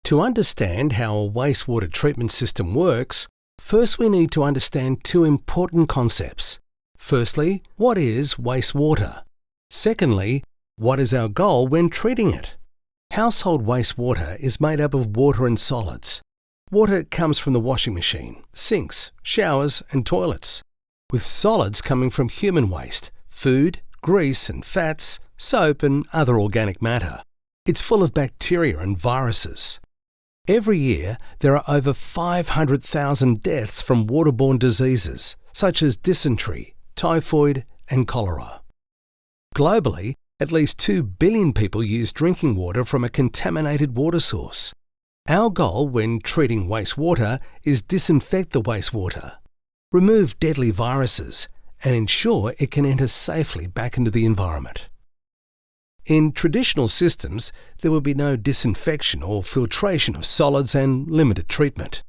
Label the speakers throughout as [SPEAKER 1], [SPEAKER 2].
[SPEAKER 1] To understand how a wastewater treatment system works, first we need to understand two important concepts. Firstly, what is wastewater? Secondly, what is our goal when treating it? Household wastewater is made up of water and solids. Water comes from the washing machine, sinks, showers and toilets, with solids coming from human waste, food, grease and fats, soap and other organic matter. It's full of bacteria and viruses. Every year, there are over 500,000 deaths from waterborne diseases such as dysentery, typhoid and cholera. Globally, at least 2 billion people use drinking water from a contaminated water source. Our goal when treating wastewater is disinfect the wastewater, remove deadly viruses, and ensure it can enter safely back into the environment. In traditional systems, there will be no disinfection or filtration of solids and limited treatment.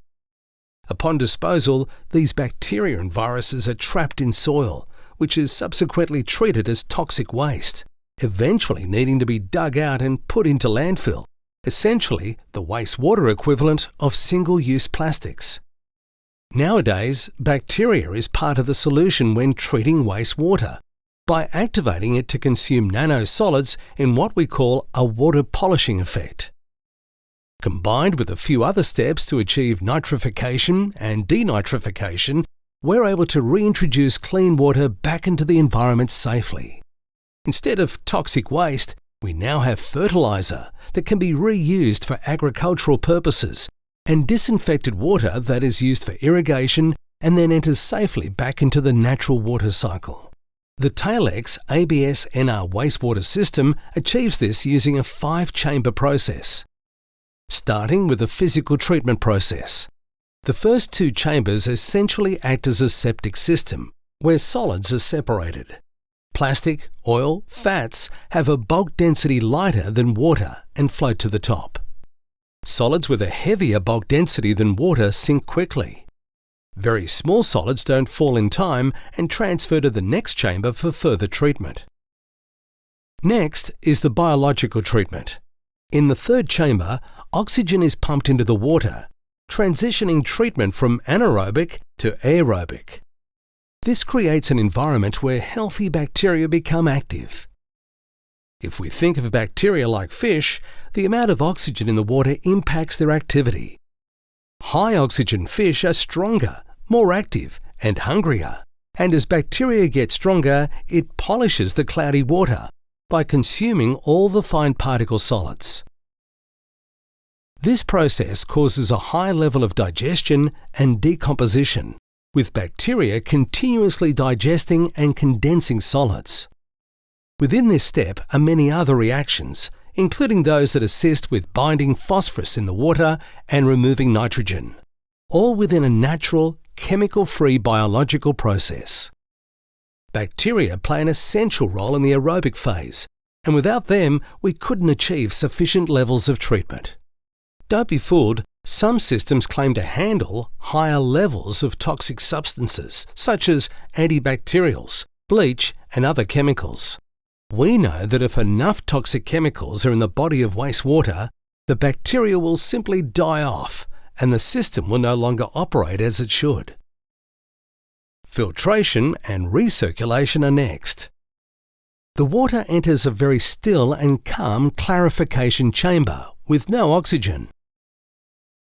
[SPEAKER 1] Upon disposal, these bacteria and viruses are trapped in soil, which is subsequently treated as toxic waste, eventually needing to be dug out and put into landfill, essentially the wastewater equivalent of single-use plastics. Nowadays, bacteria is part of the solution when treating wastewater, by activating it to consume nanosolids in what we call a water polishing effect. Combined with a few other steps to achieve nitrification and denitrification, we're able to reintroduce clean water back into the environment safely. Instead of toxic waste, we now have fertilizer that can be reused for agricultural purposes and disinfected water that is used for irrigation and then enters safely back into the natural water cycle. The Taylex ABS-NR wastewater system achieves this using a 5-chamber process. Starting with the physical treatment process. The first 2 chambers essentially act as a septic system, where solids are separated. Plastic, oil, fats have a bulk density lighter than water and float to the top. Solids with a heavier bulk density than water sink quickly. Very small solids don't fall in time and transfer to the next chamber for further treatment. Next is the biological treatment. In the 3rd chamber, oxygen is pumped into the water, transitioning treatment from anaerobic to aerobic. This creates an environment where healthy bacteria become active. If we think of bacteria like fish, the amount of oxygen in the water impacts their activity. High oxygen fish are stronger, more active and hungrier, and as bacteria get stronger, it polishes the cloudy water by consuming all the fine particle solids. This process causes a high level of digestion and decomposition, with bacteria continuously digesting and condensing solids. Within this step are many other reactions, including those that assist with binding phosphorus in the water and removing nitrogen, all within a natural, chemical-free biological process. Bacteria play an essential role in the aerobic phase, and without them, we couldn't achieve sufficient levels of treatment. Don't be fooled, some systems claim to handle higher levels of toxic substances, such as antibacterials, bleach, and other chemicals. We know that if enough toxic chemicals are in the body of wastewater, the bacteria will simply die off, and the system will no longer operate as it should. Filtration and recirculation are next. The water enters a very still and calm clarification chamber with no oxygen.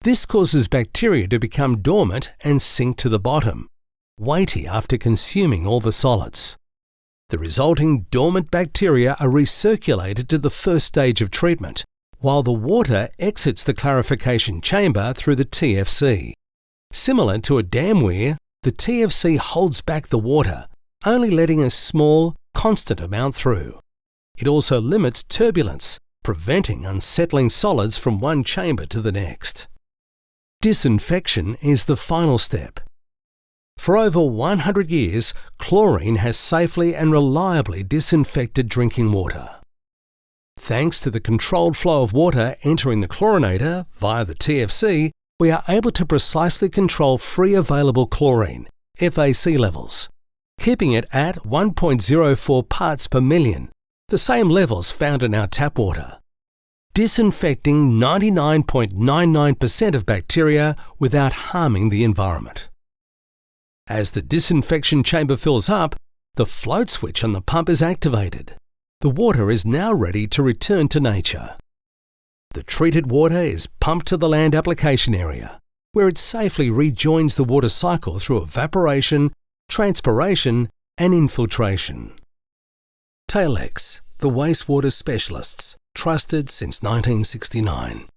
[SPEAKER 1] This causes bacteria to become dormant and sink to the bottom, weighty after consuming all the solids. The resulting dormant bacteria are recirculated to the first stage of treatment, while the water exits the clarification chamber through the TFC. Similar to a dam weir, the TFC holds back the water, only letting a small, constant amount through. It also limits turbulence, preventing unsettling solids from one chamber to the next. Disinfection is the final step. For over 100 years, chlorine has safely and reliably disinfected drinking water. Thanks to the controlled flow of water entering the chlorinator via the TFC, we are able to precisely control free available chlorine, FAC levels, keeping it at 1.04 parts per million, the same levels found in our tap water. disinfecting 99.99% of bacteria without harming the environment. As the disinfection chamber fills up, the float switch on the pump is activated. The water is now ready to return to nature. The treated water is pumped to the land application area, where it safely rejoins the water cycle through evaporation, transpiration, and infiltration. Taylex, the wastewater specialists, trusted since 1969.